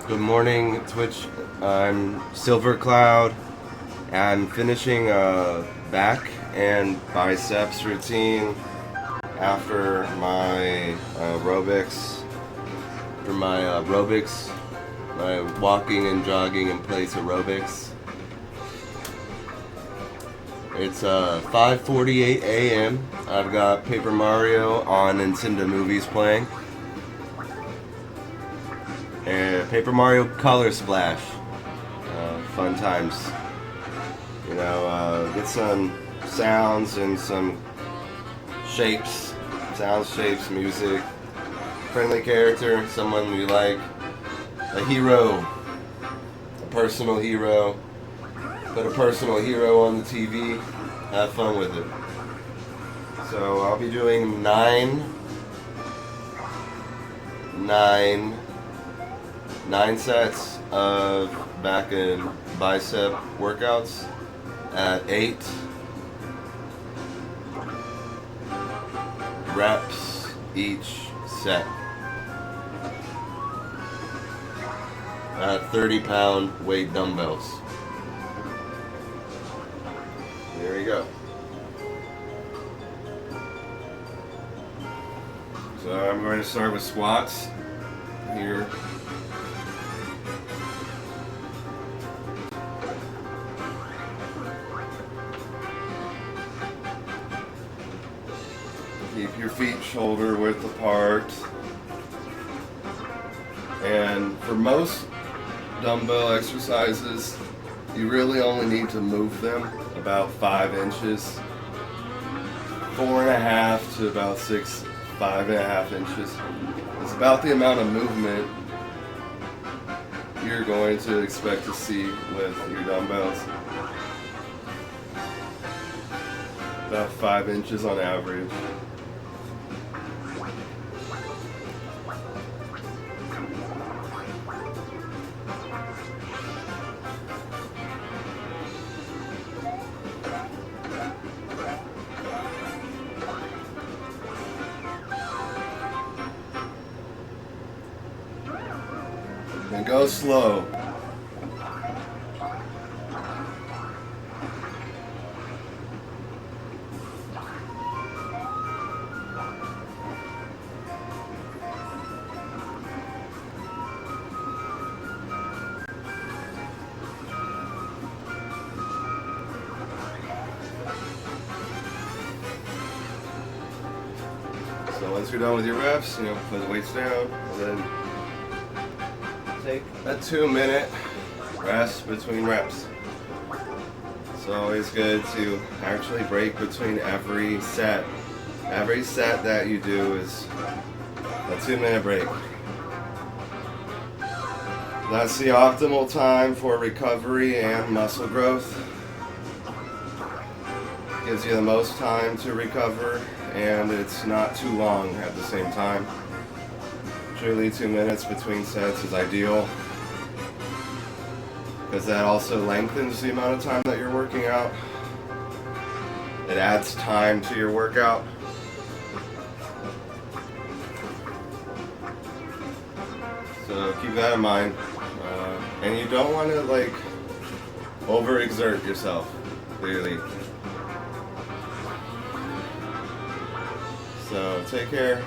Good morning, Twitch. I'm Silver Cloud. I'm finishing a back and biceps routine after my aerobics. My walking and jogging in place aerobics. It's 5:48 a.m. I've got Paper Mario on Nintendo Movies playing. And Paper Mario Color Splash. Fun times. Get some sounds and some shapes. Sounds, shapes, music. Friendly character, someone you like. A hero. A personal hero. Put a personal hero on the TV. Have fun with it. So I'll be doing nine sets of back and bicep workouts at 8 reps each set at 30-pound weight dumbbells. There you go. So I'm going to start with squats here. Keep your feet shoulder width apart. And for most dumbbell exercises, you really only need to move them about 5 inches. 4.5 to about 5.5 inches. It's about the amount of movement you're going to expect to see with your dumbbells. About 5 inches on average. And go slow. So once you're done with your reps, put the weights down and then take a 2-minute rest between reps. It's always good to actually break between every set. Every set that you do is a 2-minute break. That's the optimal time for recovery and muscle growth. Gives you the most time to recover, and it's not too long at the same time. Truly 2 minutes between sets is ideal because that also lengthens the amount of time that you're working out. It adds time to your workout. So keep that in mind. And you don't want to overexert yourself, clearly. So take care.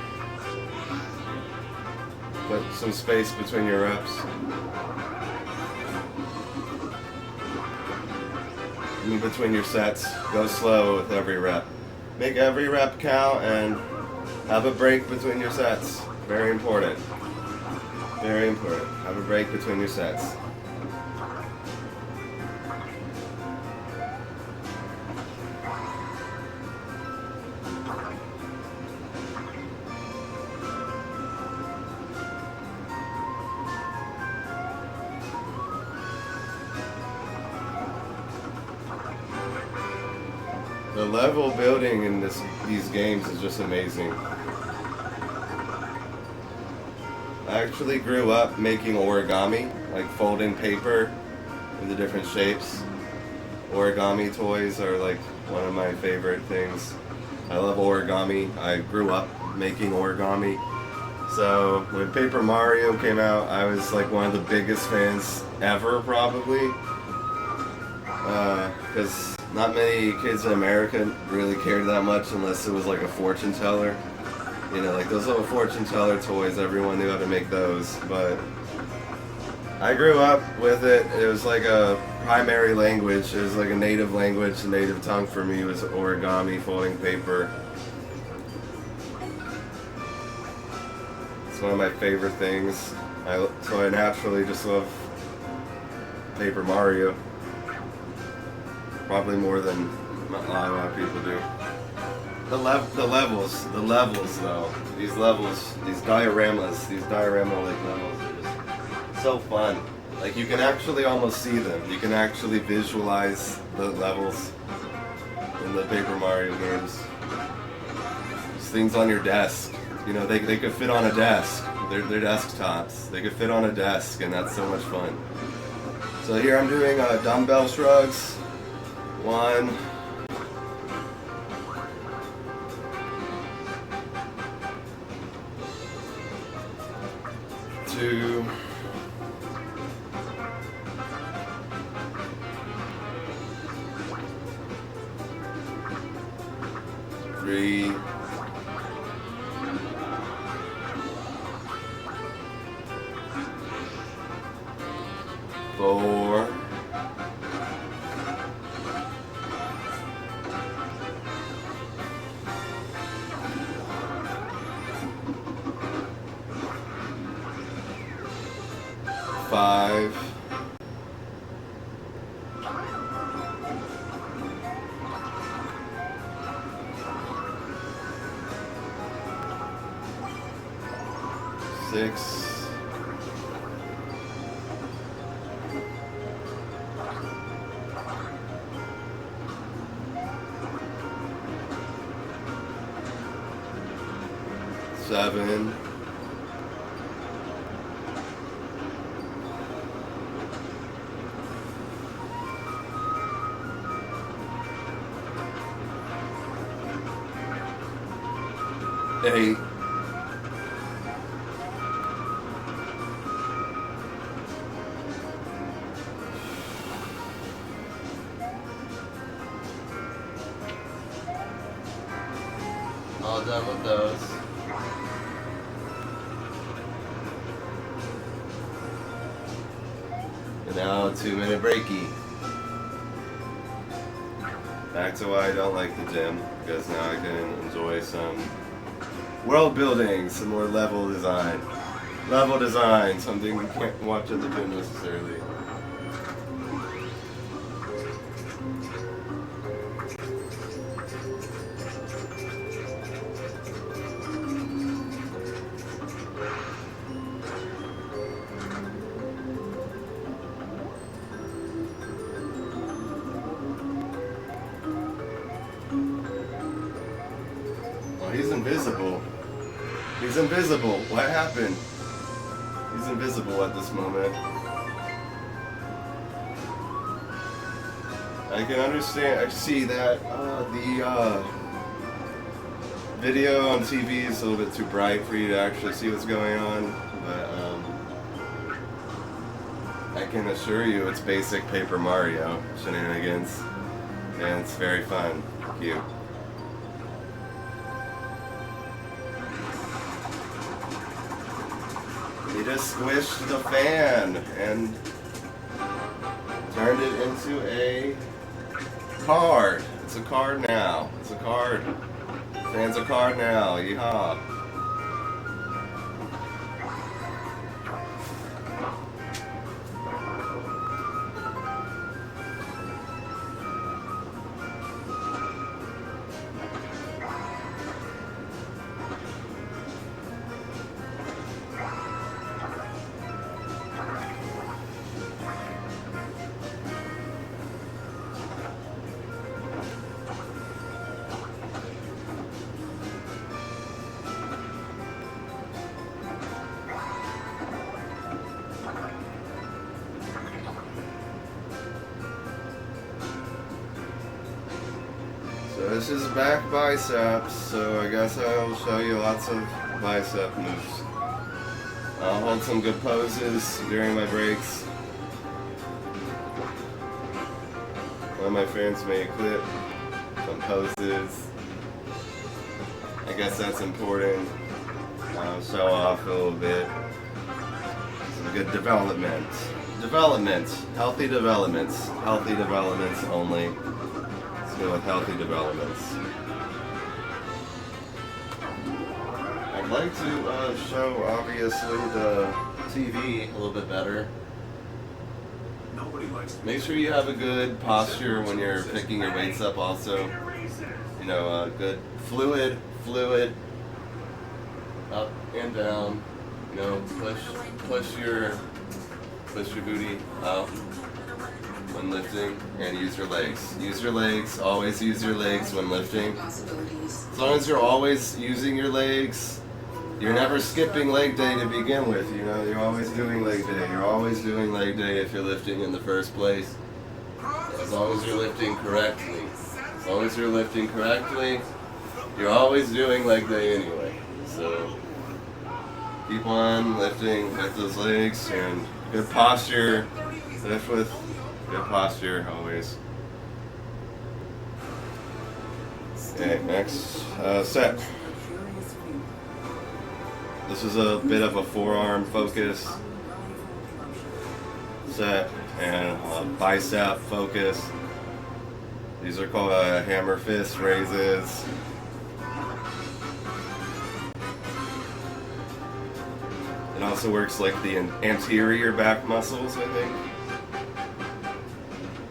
Put some space between your reps. In between your sets, go slow with every rep. Make every rep count and have a break between your sets. Very important. Very important. Have a break between your sets. The level building in these games is just amazing. I actually grew up making origami, like folding paper into different shapes. Origami toys are one of my favorite things. I love origami. I grew up making origami. So when Paper Mario came out, I was like one of the biggest fans ever, probably. Because not many kids in America really cared that much unless it was like a fortune teller. You know, like those little fortune teller toys, everyone knew how to make those. But I grew up with it. It was like a primary language. It was like a native language. The native tongue for me was origami, folding paper. It's one of my favorite things. So I naturally just love Paper Mario. Probably more than a lot of people do. The levels though. These diorama-like levels are just so fun. Like you can actually almost see them. You can actually visualize the levels in the Paper Mario games. These things on your desk. You know, they could fit on a desk. They're desktops. They could fit on a desk, and that's so much fun. So here I'm doing dumbbell shrugs. 1, 2, 3, 4, 5, 6, 7, 8, 9. All done with those. And now 2-minute breaky. Back to why I don't like the gym, because now I can enjoy some world building, some more level design. Level design, something you can't watch at the gym necessarily. Oh, he's invisible. He's invisible. What happened? He's invisible at this moment. I can understand. I see that the video on TV is a little bit too bright for you to actually see what's going on, but I can assure you it's basic Paper Mario shenanigans, and it's very fun. Cute. He just squished the fan and turned it into a card. It's a card now. It's a card. Fan's a card now. Yeehaw. So this is back biceps, so I guess I'll show you lots of bicep moves. I'll hold some good poses during my breaks. One of my friends made a clip, some poses. I guess that's important. Show off a little bit. Some good development. Healthy developments only. Let's go with healthy developments. I'd like to show, obviously, the TV a little bit better. Make sure you have a good posture when you're picking your weights up also. You know, good fluid, up and down. You know, push your booty out when lifting, and use your legs. Use your legs, always use your legs when lifting. As long as you're always using your legs, you're never skipping leg day to begin with. You know, you're always doing leg day. You're always doing leg day if you're lifting in the first place. As long as you're lifting correctly. As long as you're lifting correctly, you're always doing leg day anyway. So keep on lifting with those legs and good posture. Lift with good posture always. Okay, next set. This is a bit of a forearm focus set and a bicep focus. These are called hammer fist raises. It also works like the anterior back muscles, I think.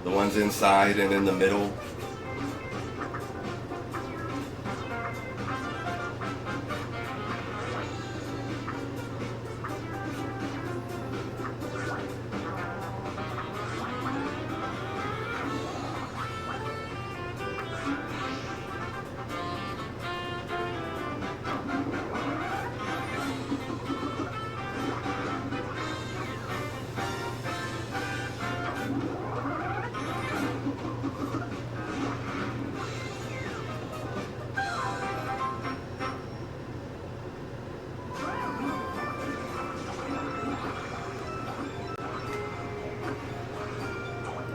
The ones inside and in the middle.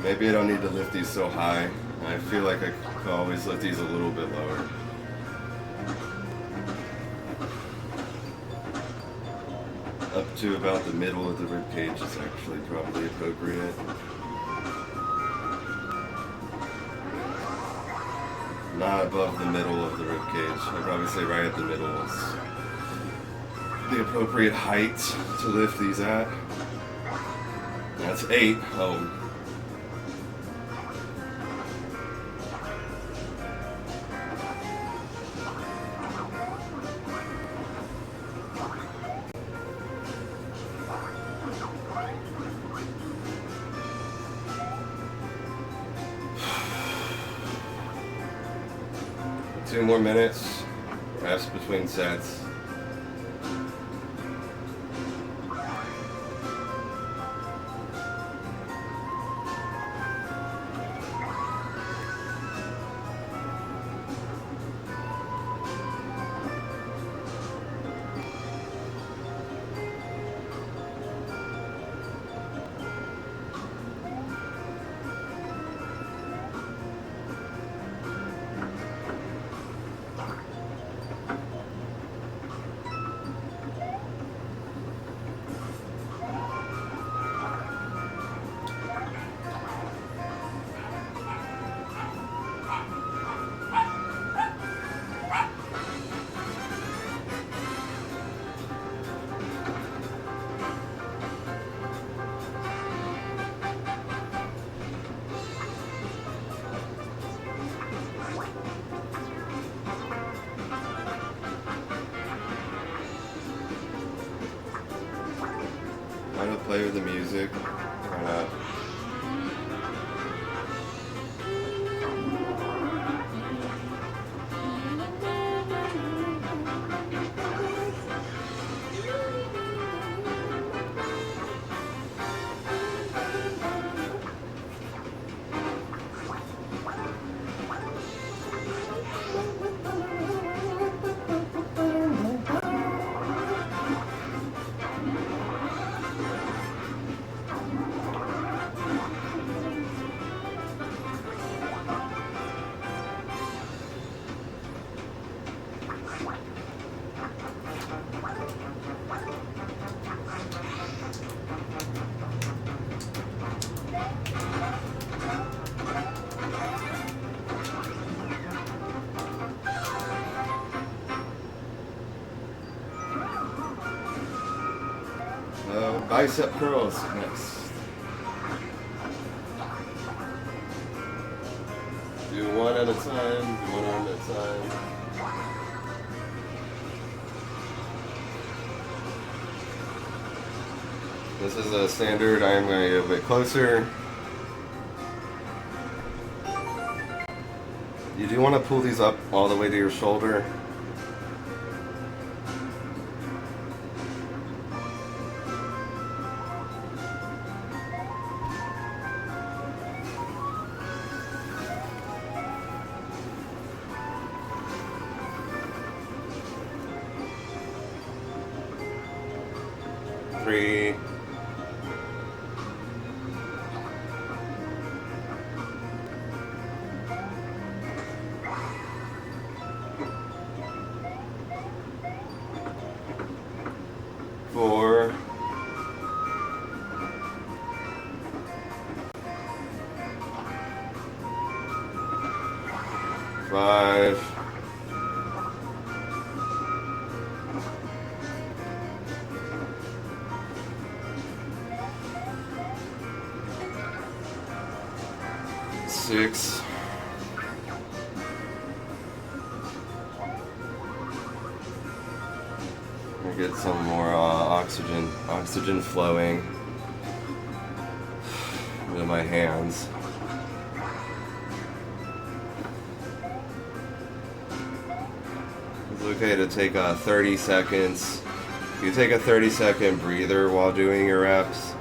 Maybe I don't need to lift these so high. I feel like I could always lift these a little bit lower. Up to about the middle of the rib cage is actually probably appropriate. Not above the middle of the rib cage. I'd probably say right at the middle is the appropriate height to lift these at. That's 8. Oh. Two more minutes, rest between sets. I'm gonna play with the music. Why not? Bicep curls next. Do one at a time, one arm at a time. This is a standard. I am going to get a bit closer. You do want to pull these up all the way to your shoulder. Three. 4. 5. 6. 'Gonna get some more oxygen flowing into my hands. It's okay to take 30 seconds. You take a 30-second breather while doing your reps,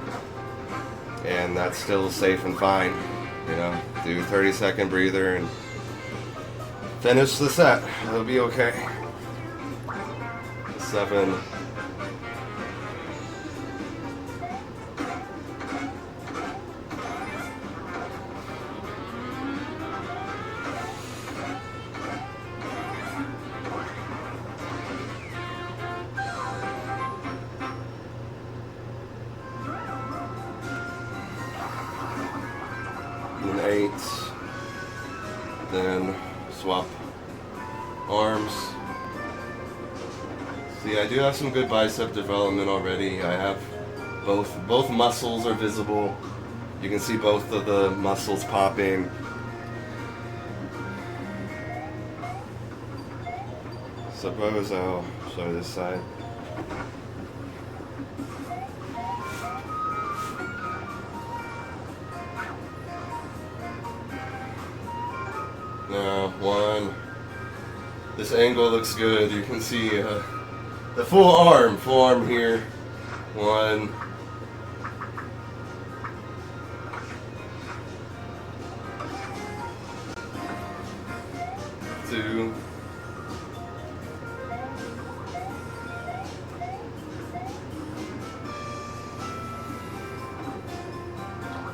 and that's still safe and fine. You know, do 30-second breather and finish the set. It'll be okay. 7. 8. Then swap arms. See, I do have some good bicep development already. I have both muscles are visible. You can see both of the muscles popping. Suppose I'll show this side. Now, 1. This angle looks good. You can see the full arm here. 1. 2.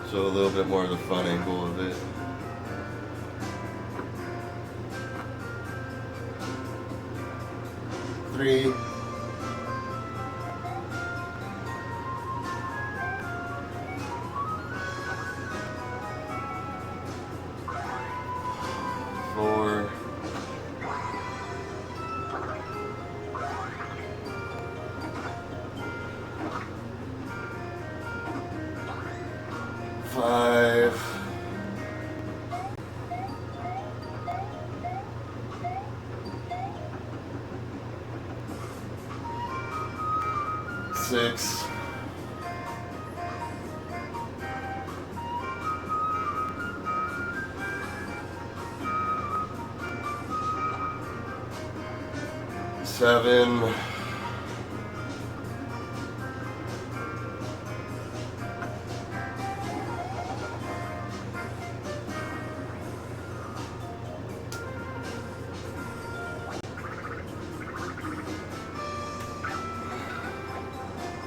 'Show a little bit more of the front angle of it. 3. 4. 5. 6. 7.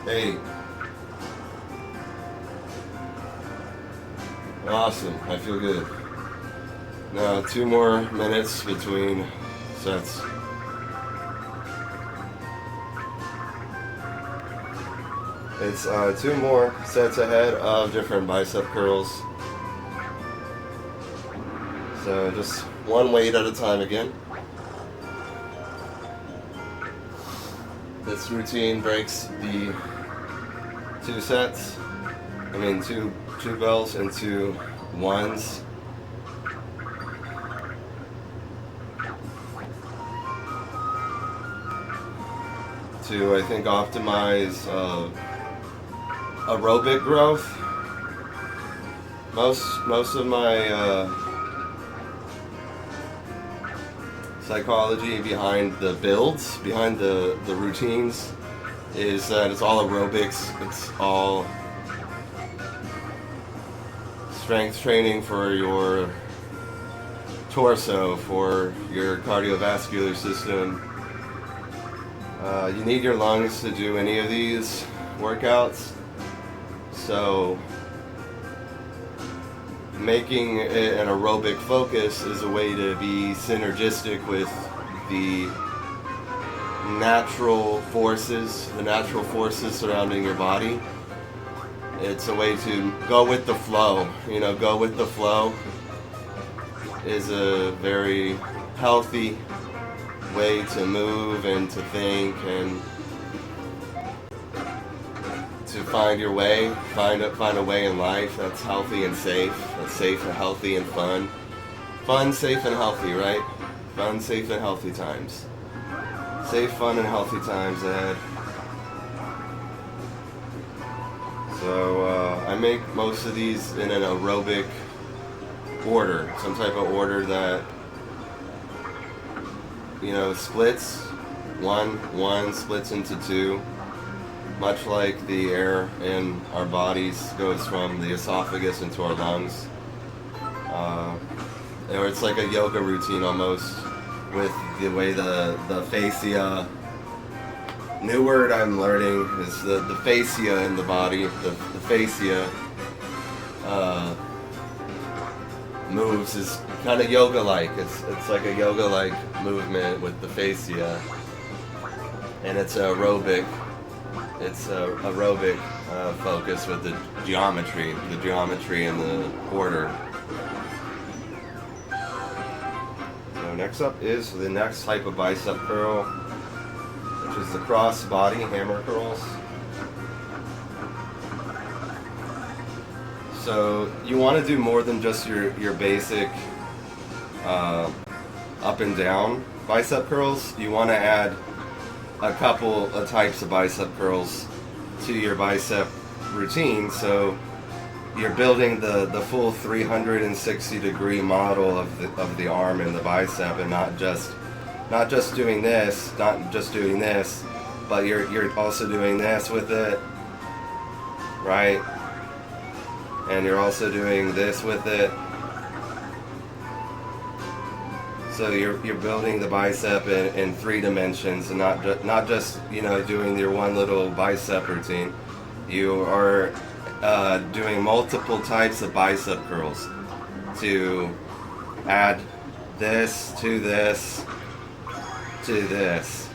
8. Awesome, I feel good. Now 2 more minutes between sets. It's 2 more sets ahead of different bicep curls. So just one weight at a time again. This routine breaks the 2 sets. I mean, two bells into ones. To, I think, optimize aerobic growth. Most of my psychology behind the builds, behind the routines, is that it's all aerobics. It's all strength training for your torso, for your cardiovascular system. You need your lungs to do any of these workouts, so making it an aerobic focus is a way to be synergistic with the natural forces surrounding your body. It's a way to go with the flow. You know, go with the flow is a very healthy way to move and to think and to find your way, find a way in life that's healthy and safe, that's safe and healthy and fun. Fun, safe, and healthy, right? Fun, safe, and healthy times. Safe, fun, and healthy times, Ed. So I make most of these in an aerobic order, some type of order that, you know, splits. One splits into 2. Much like the air in our bodies goes from the esophagus into our lungs. Or it's like a yoga routine almost, with the way the fascia, new word I'm learning is the fascia in the body, the fascia moves is kind of yoga-like. It's like a yoga-like movement with the fascia, and it's aerobic. It's aerobic focus with the geometry and the order. So next up is the next type of bicep curl, which is the crossbody hammer curls. So you want to do more than just your basic up and down bicep curls. You want to add a couple of types of bicep curls to your bicep routine, so you're building the full 360-degree model of the arm and the bicep, and not just doing this, but you're also doing this with it, right? And you're also doing this with it. So you're building the bicep in 3 dimensions, and not just you know, doing your one little bicep routine. You are doing multiple types of bicep curls to add this to this to this.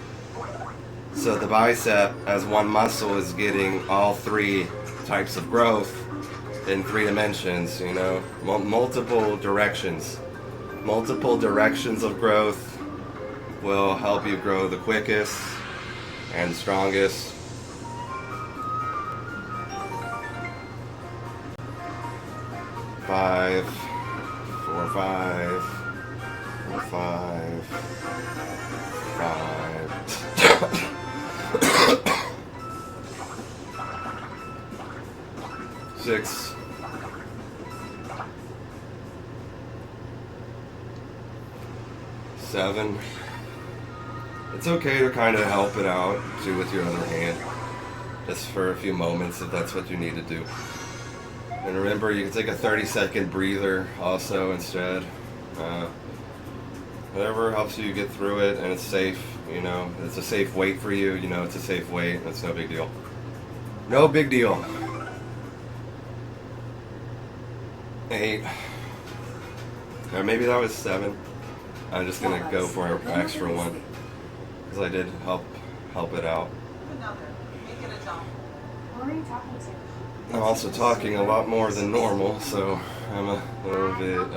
So the bicep as one muscle is getting all 3 types of growth in 3 dimensions. You know, multiple directions. Multiple directions of growth will help you grow the quickest and strongest. Five, 4, 5, 4, 5, 5, 6. 7. It's okay to kind of help it out too with your other hand, just for a few moments if that's what you need to do. And remember, you can take a 30-second breather also instead. Whatever helps you get through it, and it's safe. You know, it's a safe weight for you. You know, it's a safe weight. That's no big deal. No big deal. 8. Or maybe that was 7. I'm just gonna go for an extra one because I did help it out. I'm also talking a lot more than normal, so I'm a little bit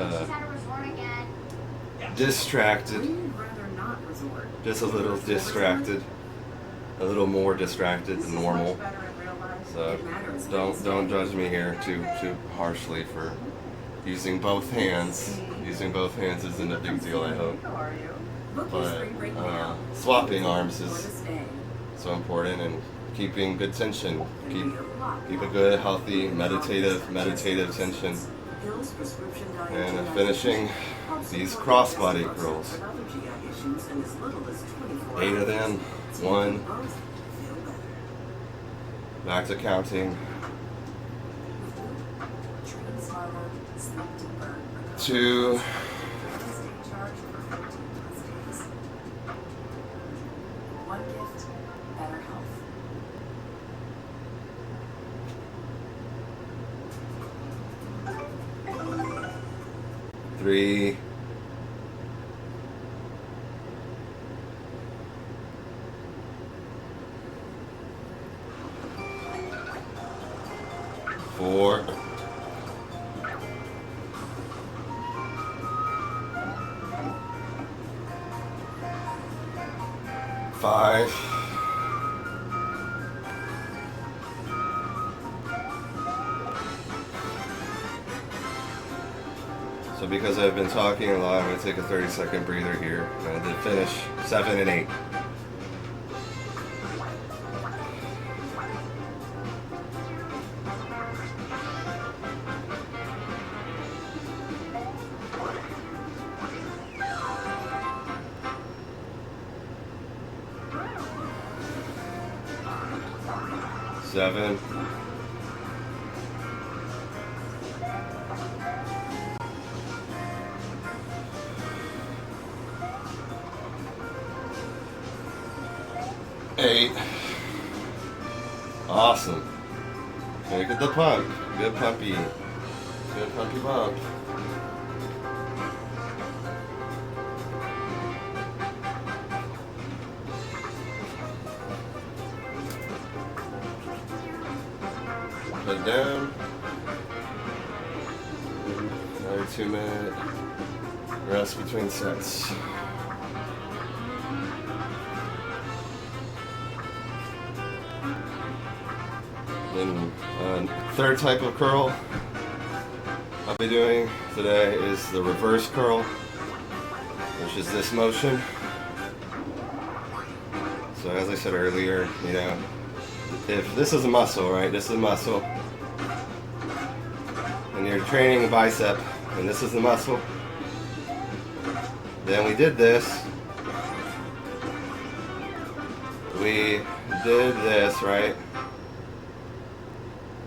distracted. Just a little distracted. A little more distracted than normal. So So don't judge me here too harshly for using both hands. Using both hands isn't a big deal, I hope. But swapping arms is so important, and keeping good tension. Keep a good, healthy, meditative tension. And finishing these crossbody curls. 8 of them. 1. Back to counting. 2. 3. 4. 5. 'So because I've been talking a lot, I'm going to take a 30-second breather here. And then finish 7 and 8. Seven. 8. Awesome. Look at the pump. Good pumpy. Good pumpy pump. Put it down. Another 2-minute rest between sets. Then third type of curl I'll be doing today is the reverse curl, which is this motion. So as I said earlier, you know, if this is a muscle, right? This is a muscle. And you're training a bicep, and this is the muscle. Then we did this. We did this, right?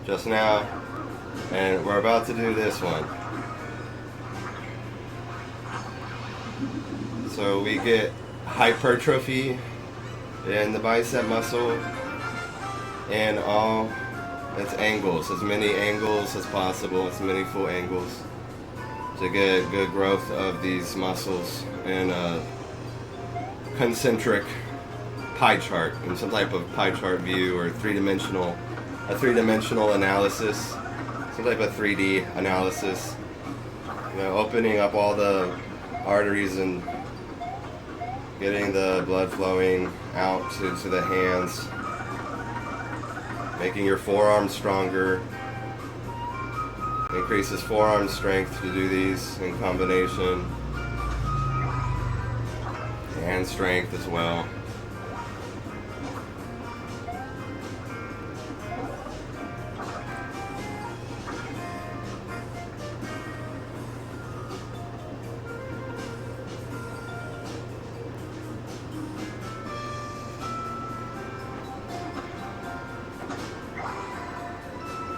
Just now. And we're about to do this one. So we get hypertrophy in the bicep muscle and all its angles, as many angles as possible, as many full angles, to get good growth of these muscles in a concentric pie chart, in some type of pie chart view, or a three-dimensional analysis, some type of 3D analysis. You know, opening up all the arteries and getting the blood flowing out to the hands, making your forearms stronger, increases forearm strength to do these in combination, hand strength as well.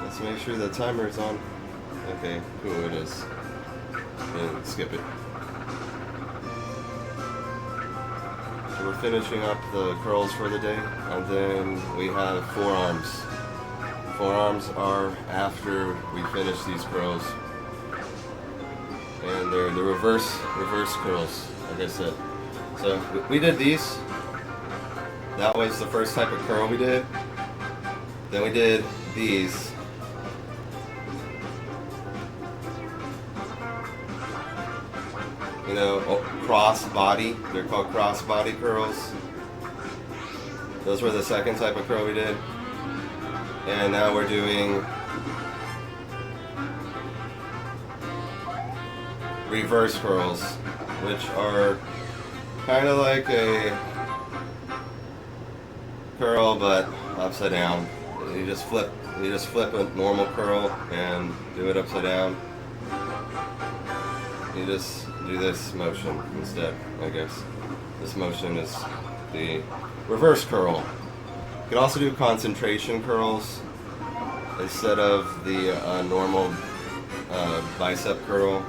Let's make sure the timer is on. Okay, cool, it is. And skip it. So we're finishing up the curls for the day, and then we have forearms. Forearms are after we finish these curls, and they're the reverse curls, like I said. So we did these. That was the first type of curl we did. Then we did these. You know, crossbody. They're called crossbody curls. Those were the second type of curl we did. And now we're doing reverse curls, which are kind of like a curl but upside down. You just flip a normal curl and do it upside down. You just do this motion instead, I guess. This motion is the reverse curl. You can also do concentration curls instead of the normal bicep curl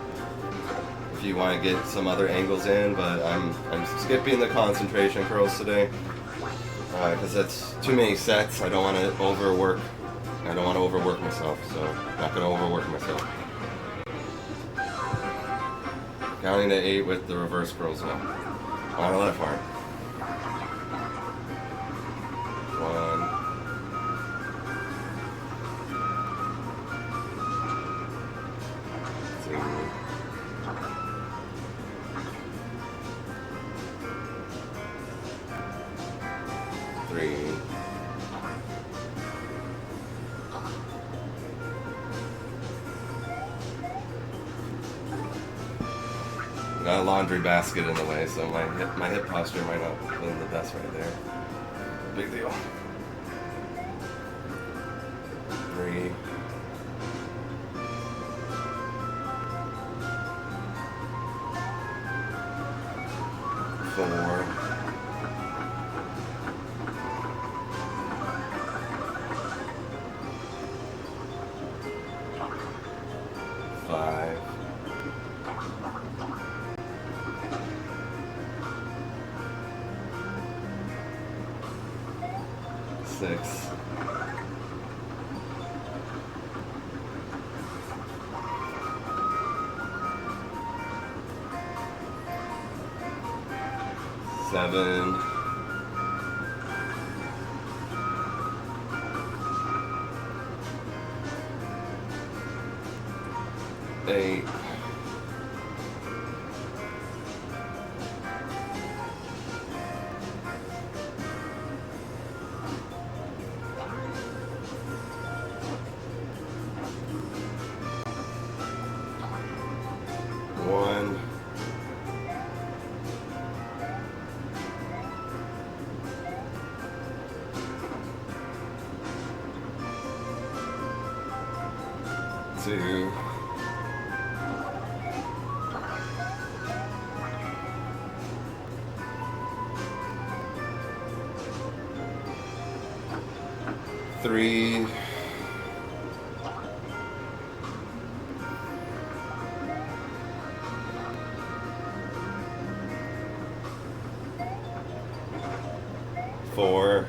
if you want to get some other angles in, but I'm skipping the concentration curls today because that's too many sets. I don't want to overwork. I don't want to overwork myself, so I'm not going to overwork myself. Counting to 8 with the reverse curls now. On the left arm. 1, 2, 3, 'Got a laundry basket in the way, so my hip posture might not have been the best right there. Big deal. 3, 4, 5, 6, 7, 8, 1, 2, 3, 4,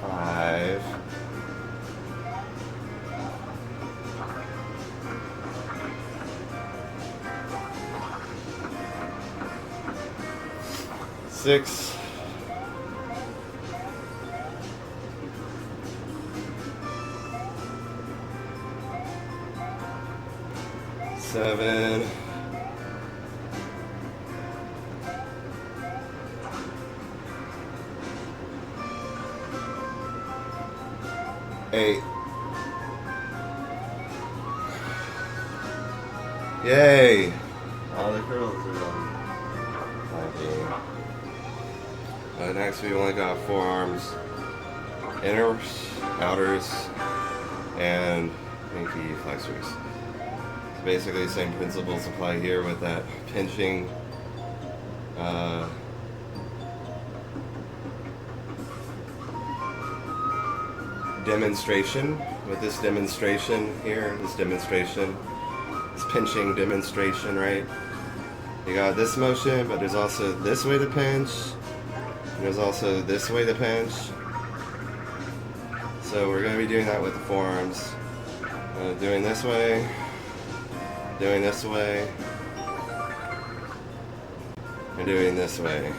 5, 6, 7, 8. Yay! All the curls are done. Next we only got forearms, inners, outers, and pinky flexors. Basically the same principles apply here with that pinching demonstration. With this demonstration here, this pinching demonstration, right? You got this motion, but there's also this way to pinch, and there's also this way to pinch. So we're going to be doing that with the forearms. Doing this way, doing this way, and doing this way.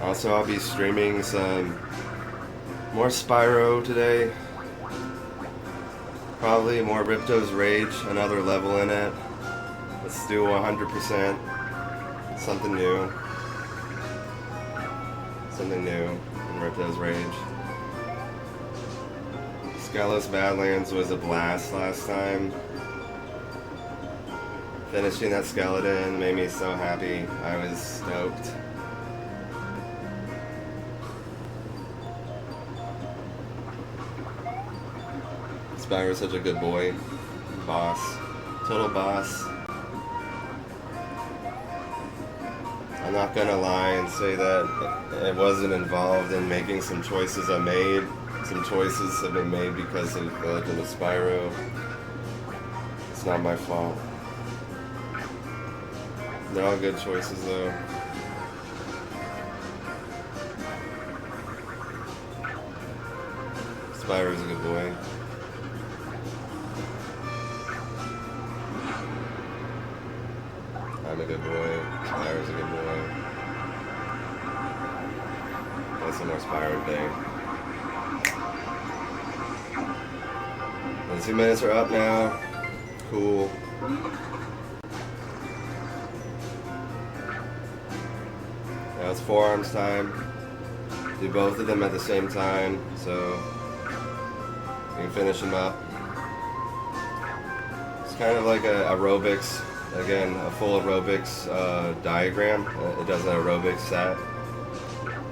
Also, I'll be streaming some more Spyro today. Probably more Ripto's Rage, another level in it. Let's do 100%. Something new. Something new in Ripto's Rage. Skelos Badlands was a blast last time. Finishing that skeleton made me so happy. I was stoked. Spyro's such a good boy. Boss. Total boss. I'm not gonna lie and say that it wasn't involved in making some choices I made. Some choices have been made because of The Legend of Spyro. It's not my fault. They're all good choices though. Spyro's a good boy. I'm a good boy. Spyro's a good boy. Play some more Spyro today. The 2 minutes are up now. Cool. Now it's forearms time. Do both of them at the same time, so you can finish them up. It's kind of like a aerobics. Again, a full aerobics diagram. It does an aerobics set.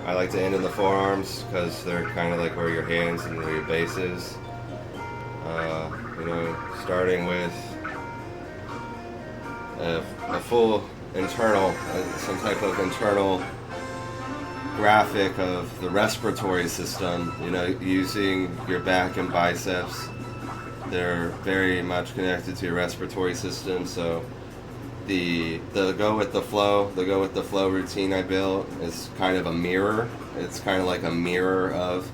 I like to end in the forearms because they're kind of like where your hands and where your base is. You know, starting with a full internal, some type of internal graphic of the respiratory system. You know, using your back and biceps. They're very much connected to your respiratory system, so the go with the flow routine I built is kind of a mirror. It's kind of like a mirror of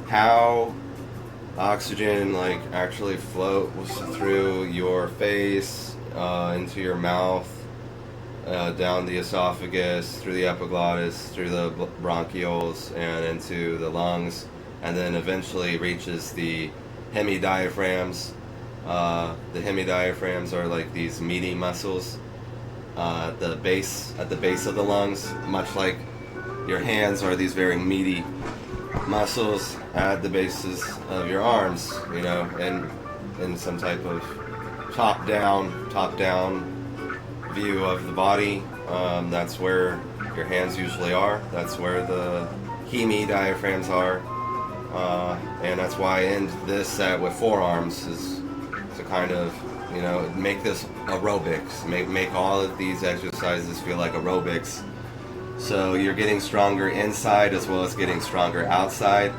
how oxygen like actually flows through your face, into your mouth, down the esophagus, through the epiglottis, through the bronchioles, and into the lungs, and then eventually reaches the hemidiaphragms. The hemidiaphragms are like these meaty muscles at the base of the lungs, much like your hands are these very meaty muscles at the bases of your arms, you know, and in some type of top-down view of the body. That's where your hands usually are. That's where the hemidiaphragms are, and that's why I end this set with forearms, is to kind of, you know, make this aerobics, make all of these exercises feel like aerobics. So you're getting stronger inside as well as getting stronger outside.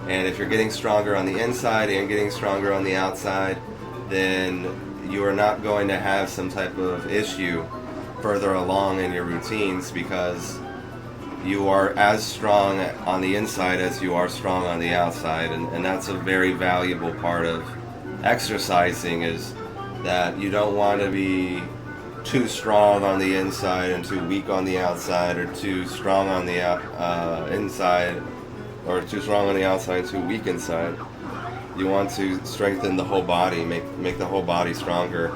And if you're getting stronger on the inside and getting stronger on the outside, then you are not going to have some type of issue further along in your routines, because you are as strong on the inside as you are strong on the outside. And that's a very valuable part of exercising, is that you don't want to be too strong on the inside and too weak on the outside, or too strong on the inside, or too strong on the outside and too weak inside. You want to strengthen the whole body, make the whole body stronger.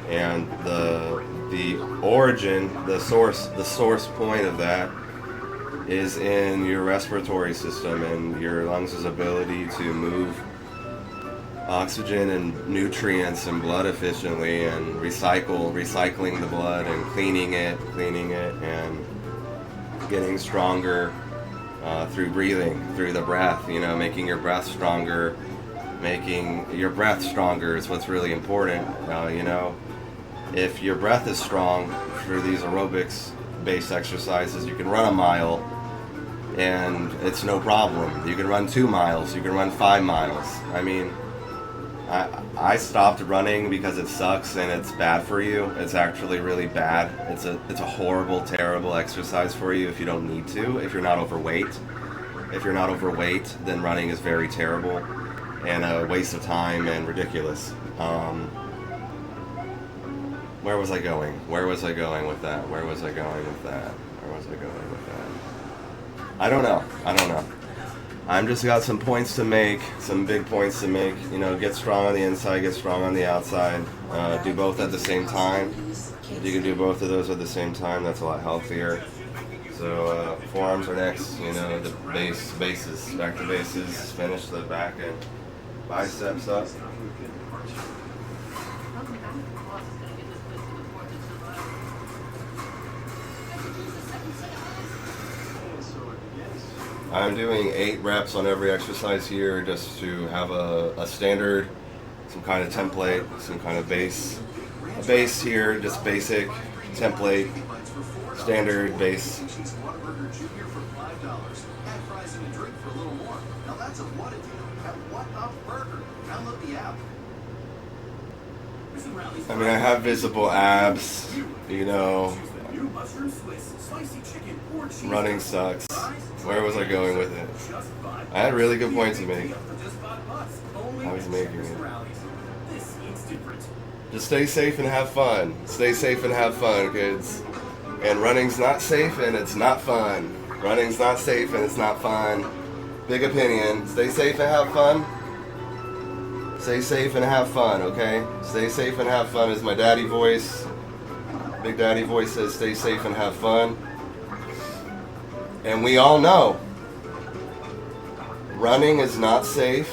And the origin, the source point of that is in your respiratory system and your lungs' ability to move oxygen and nutrients and blood efficiently, and recycling the blood and cleaning it and getting stronger through breathing, through the breath, you know, making your breath stronger. Making your breath stronger is what's really important. You know, if your breath is strong through these aerobics based exercises, you can run a mile and it's no problem. You can run 2 miles, you can run 5 miles. I mean, I stopped running because it sucks and it's bad for you. It's actually really bad. It's a horrible, terrible exercise for you if you don't need to, if you're not overweight. If you're not overweight, then running is very terrible and a waste of time and ridiculous. Where was I going with that? I don't know. I'm just got some points to make, some big points to make. You know, get strong on the inside, get strong on the outside. Do both at the same time. If you can do both of those at the same time, that's a lot healthier. So forearms are next. You know, the bases, back to bases. Finish the back and biceps up. I'm doing 8 reps on every exercise here just to have a standard, some kind of template, some kind of base. A base here, just basic, template, standard base. I mean, I have visible abs, you know. Running sucks. Where was I going with it? I had really good points to make. I was making it. Just stay safe and have fun. Stay safe and have fun, kids. And running's not safe and it's not fun. Running's not safe and it's not fun. Big opinion. Stay safe and have fun. Stay safe and have fun, okay? Stay safe and have fun is my daddy voice. Big daddy voice says stay safe and have fun. And we all know running is not safe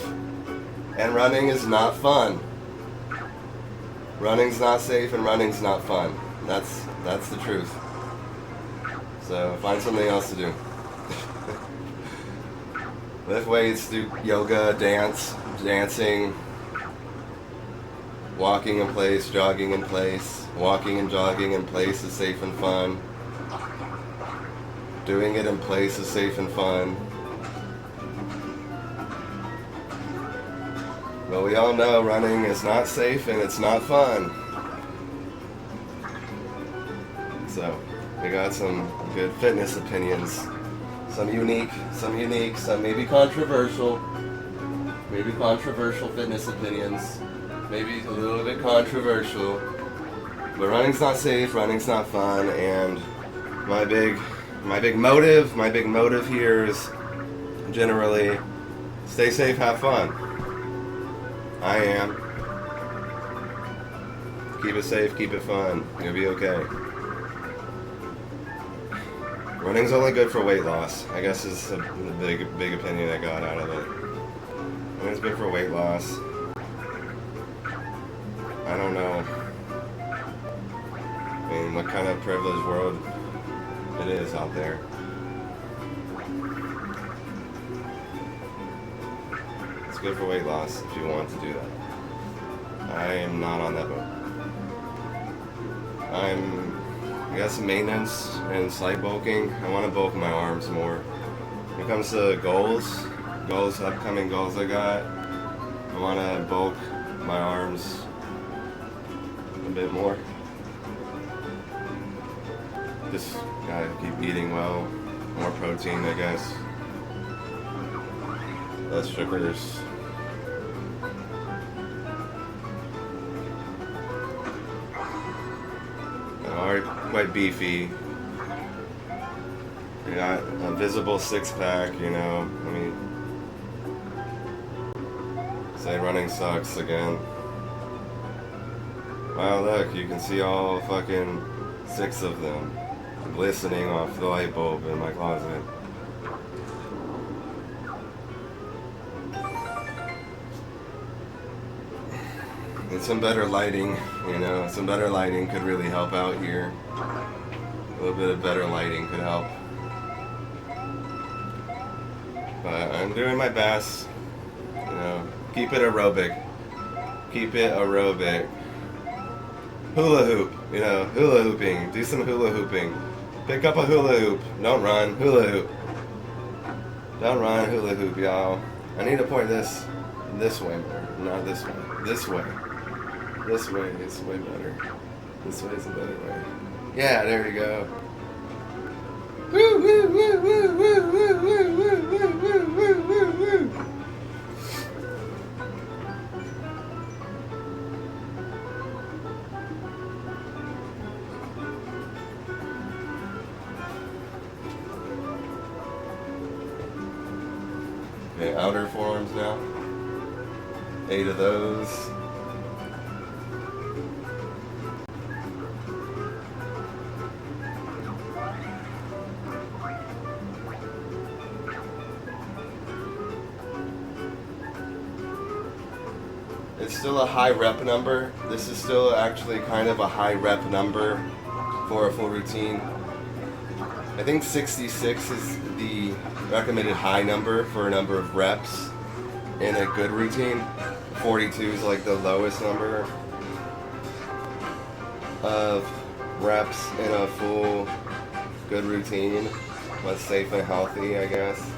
and running is not fun. Running's not safe and running's not fun. That's the truth. So find something else to do. Lift weights, do yoga, dancing, walking in place, jogging in place. Walking and jogging in place is safe and fun. Doing it in place is safe and fun. But we all know running is not safe and it's not fun. So we got some good fitness opinions. Some unique, some maybe controversial fitness opinions. Maybe a little bit controversial. But running's not safe, running's not fun, and my big motive here is generally stay safe, have fun. I am. Keep it safe, keep it fun. You'll be okay. Running's only good for weight loss. I guess is the big opinion I got out of it. Running's good for weight loss. I don't know. I mean, what kind of privileged world it is out there. It's good for weight loss if you want to do that. I am not on that boat. I got some maintenance and slight bulking. I want to bulk my arms more. When it comes to upcoming goals I got, I want to bulk my arms a bit more. Just gotta keep eating well, more protein, I guess. Less sugars. Already quite beefy. You got a visible six-pack, you know. I mean, say running sucks again. Wow, look, you can see all fucking 6 of them glistening off the light bulb in my closet. And some better lighting, you know, some better lighting could really help out here. A little bit of better lighting could help. But I'm doing my best, you know, keep it aerobic. Keep it aerobic. Hula hoop, you know, hula hooping. Do some hula hooping. Pick up a hula hoop. Don't run. Hula hoop. Don't run. Hula hoop, y'all. I need to point this way more. Not this way. This way. This way is way better. This way is a better way. Yeah, there you go. Woo, woo, woo, woo, woo, woo, woo, woo, woo, woo, woo, woo. my outer forearms now. 8 of those. It's still a high rep number. This is still actually kind of a high rep number for a full routine. I think 66 is the recommended high number for a number of reps in a good routine. 42 is like the lowest number of reps in a full good routine. Less safe and healthy, I guess.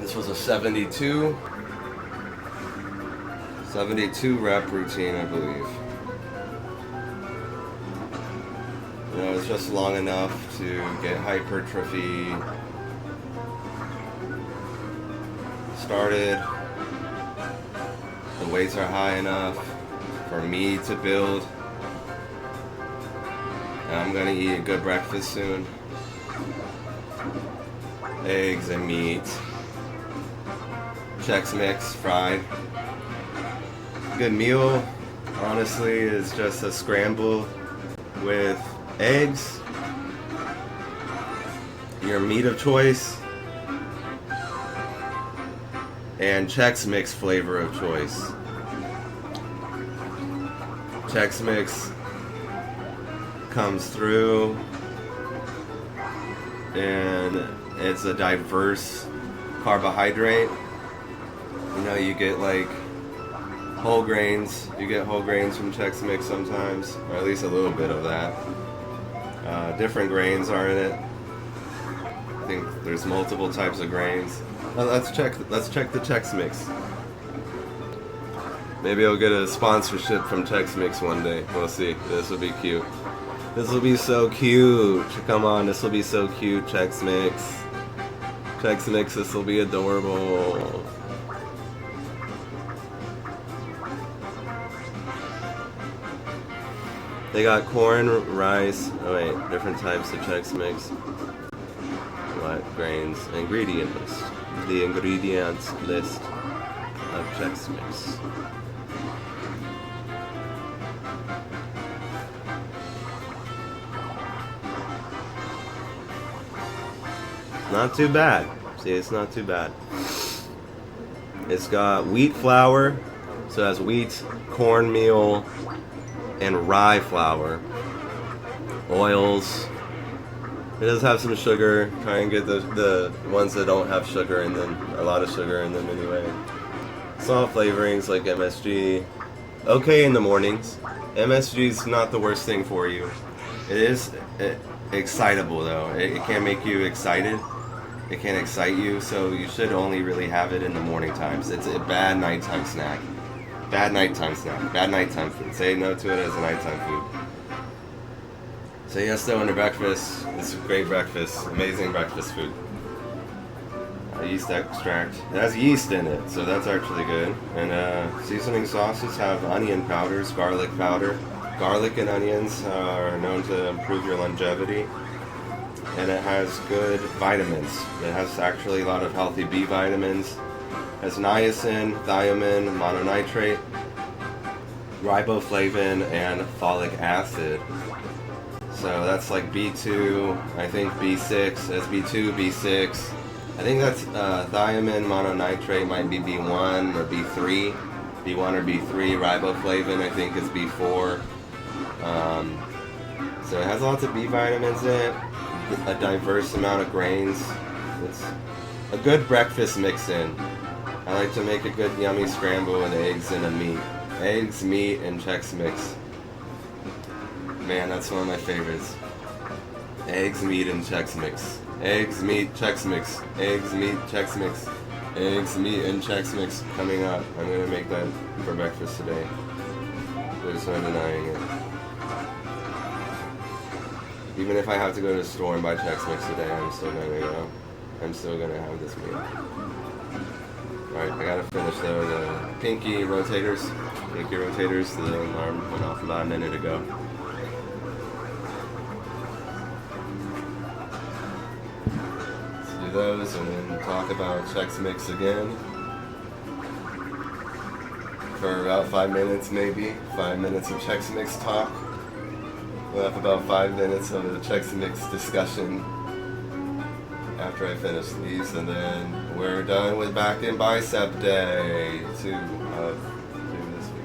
This was a 72 rep routine, I believe. You know, it's just long enough to get hypertrophy started. The weights are high enough for me to build. And I'm gonna eat a good breakfast soon. Eggs and meat. Chex Mix fried. Good meal, honestly, is just a scramble with eggs, your meat of choice, and Chex Mix flavor of choice. Chex Mix comes through, and it's a diverse carbohydrate. You know, you get like whole grains. You get whole grains from Chex Mix sometimes, or at least a little bit of that. Different grains are in it. I think there's multiple types of grains. Let's check the Chex Mix. Maybe I'll get a sponsorship from Chex Mix one day. We'll see. This will be cute. This will be so cute. Come on, this will be so cute. Chex Mix. Chex Mix. This will be adorable. They got corn, rice, oh wait, different types of Chex Mix. What grains? Ingredient list. The ingredients list of Chex Mix. Not too bad. See, it's not too bad. It's got wheat flour, so it has wheat, cornmeal, and rye flour, oils. It does have some sugar. Try and get the ones that don't have sugar in them, a lot of sugar in them anyway. Salt flavorings like MSG. Okay in the mornings. MSG is not the worst thing for you. It is excitable though. It can make you excited. It can excite you, so you should only really have it in the morning times. It's a bad nighttime snack. Bad nighttime snack. Bad nighttime food. Say no to it as a nighttime food. Say yes to under breakfast. It's a great breakfast. Amazing breakfast food. Yeast extract. It has yeast in it, so that's actually good. And seasoning sauces have onion powders, garlic powder. Garlic and onions are known to improve your longevity. And it has good vitamins. It has actually a lot of healthy B vitamins. It has niacin, thiamine, mononitrate, riboflavin, and folic acid. So that's like B2, I think B6, that's B2, B6. I think that's thiamine, mononitrate might be B1 or B3. B1 or B3. Riboflavin I think is B4. So it has lots of B vitamins in it. a diverse amount of grains. It's a good breakfast mix-in. I like to make a good yummy scramble with eggs and a meat. Eggs, meat, and Chex Mix. Man, that's one of my favorites. Eggs, meat, and Chex Mix. Eggs, meat, Chex Mix. Eggs, meat, Chex Mix. Eggs, meat, and Chex Mix coming up. I'm gonna make that for breakfast today. There's no denying it. Even if I have to go to the store and buy Chex Mix today, I'm still gonna go. I'm still gonna have this meal. Alright, I gotta finish though the pinky rotators. Pinky rotators, the alarm went off about a minute ago. Let's do those and then talk about Chex Mix again. For about 5 minutes maybe. 5 minutes of Chex Mix talk. We'll have about 5 minutes of a Chex Mix discussion after I finish these, and then we're done with back and bicep day 2 of 2 this week.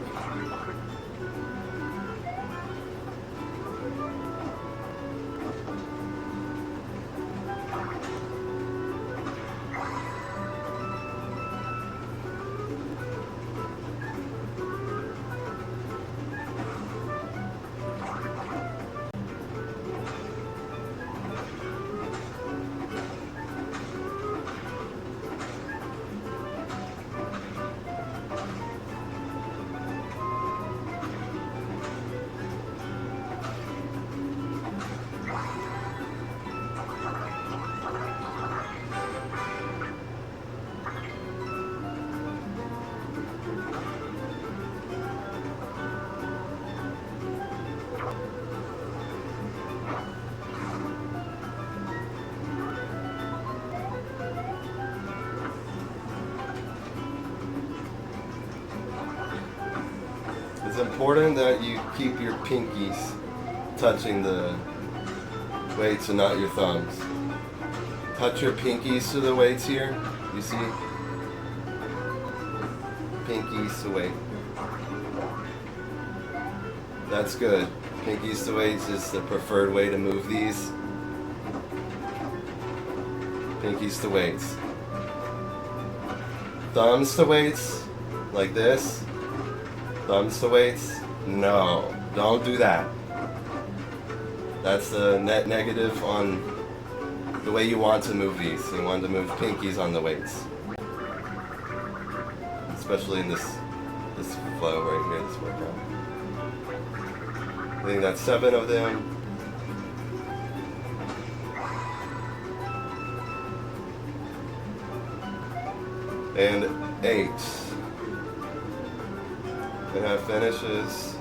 It's important that you keep your pinkies touching the weights and not your thumbs. Touch your pinkies to the weights here. You see? Pinkies to weight. That's good. Pinkies to weights is the preferred way to move these. Pinkies to weights. Thumbs to weights, like this. Thumbs to weights? No, don't do that. That's the net negative on the way you want to move these. You want to move pinkies on the weights. Especially in this flow right here, this workout. I think that's 7 of them. And 8. And that finishes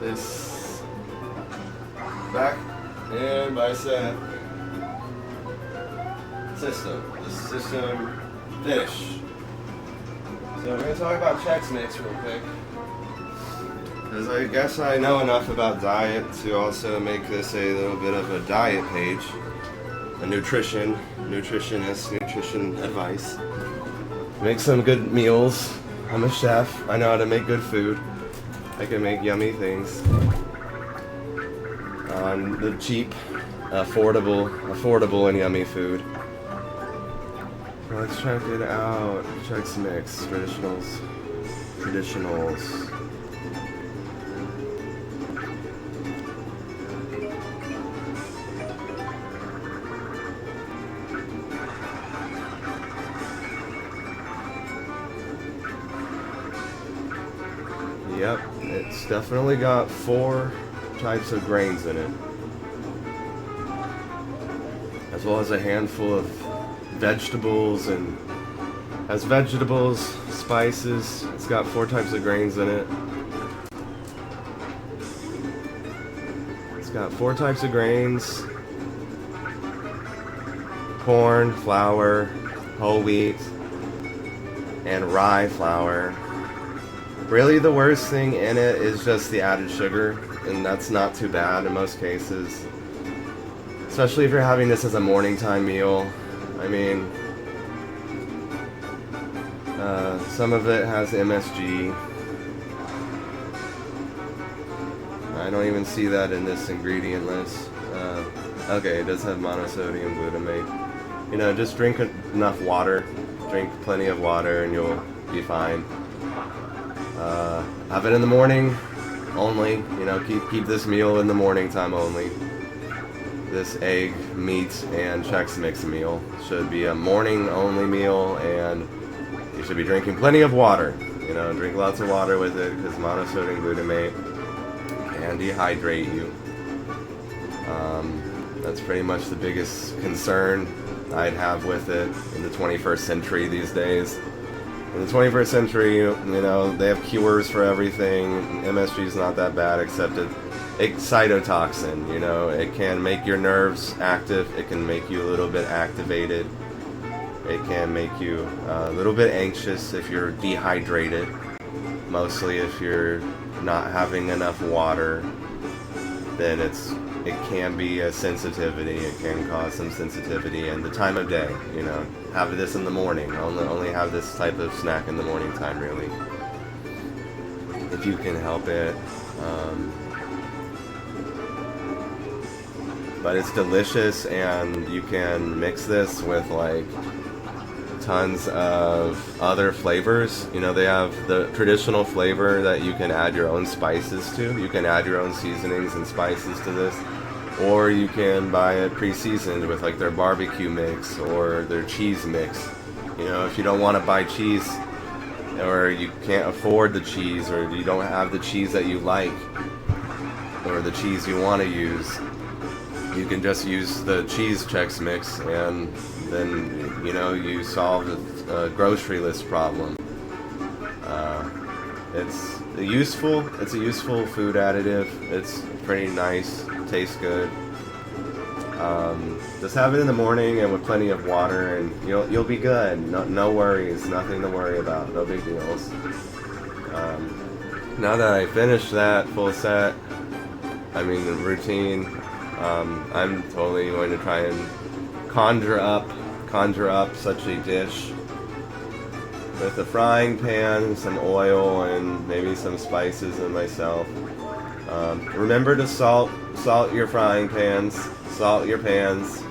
this back and bicep system. This system finish. So we're going to talk about Chex Mix real quick. Because I guess I know enough about diet to also make this a little bit of a diet page. A nutrition advice. Make some good meals. I'm a chef. I know how to make good food. I can make yummy things. The cheap, affordable and yummy food. Let's check it out. Chex Mix, traditionals. Yep, it's definitely got 4 types of grains in it, as well as a handful of vegetables, and has vegetables, spices. It's got 4 types of grains in it. It's got 4 types of grains: corn, flour, whole wheat, and rye flour. Really, the worst thing in it is just the added sugar, and that's not too bad in most cases. Especially if you're having this as a morning time meal. I mean, some of it has MSG. I don't even see that in this ingredient list. Okay, it does have monosodium glutamate. You know, just drink enough water. Drink plenty of water and you'll be fine. Have it in the morning only. You know, keep this meal in the morning time only. This egg, meat, and Chex Mix meal should be a morning only meal, and you should be drinking plenty of water. You know, drink lots of water with it because monosodium glutamate can dehydrate you. That's pretty much the biggest concern I'd have with it in the 21st century these days. In the 21st century, you know, they have cures for everything. MSG is not that bad, except it's cytotoxin. You know, it can make your nerves active. It can make you a little bit activated. It can make you a little bit anxious if you're dehydrated. Mostly if you're not having enough water, then it can be a sensitivity. It can cause some sensitivity, and the time of day, you know, have this in the morning. Only have this type of snack in the morning time, really, if you can help it. But it's delicious, and you can mix this with like tons of other flavors. You know, they have the traditional flavor that you can add your own spices to. You can add your own seasonings and spices to this, or you can buy it pre-seasoned with like their barbecue mix or their cheese mix. You know, if you don't want to buy cheese, or you can't afford the cheese, or you don't have the cheese that you like, or the cheese you want to use, you can just use the cheese Chex Mix, and then, you know, you solve a grocery list problem. It's a useful food additive. It's pretty nice, tastes good. Just have it in the morning and with plenty of water, and you'll be good. No worries, nothing to worry about, no big deals. Now that I finished that full set, I mean the routine, I'm totally going to try and conjure up such a dish with a frying pan, some oil, and maybe some spices and myself. Remember to salt your frying pans, salt your pans,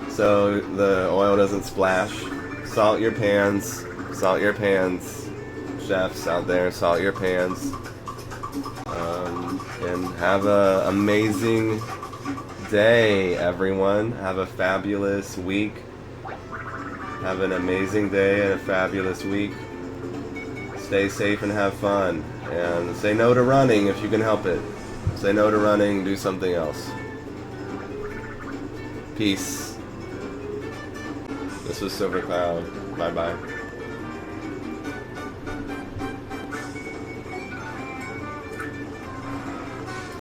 so the oil doesn't splash. Salt your pans, chefs out there, salt your pans, and have an amazing day, everyone. Have a fabulous week. Have an amazing day and a fabulous week. Stay safe and have fun. And say no to running if you can help it. Say no to running, do something else. Peace. This was Silver Cloud. Bye-bye.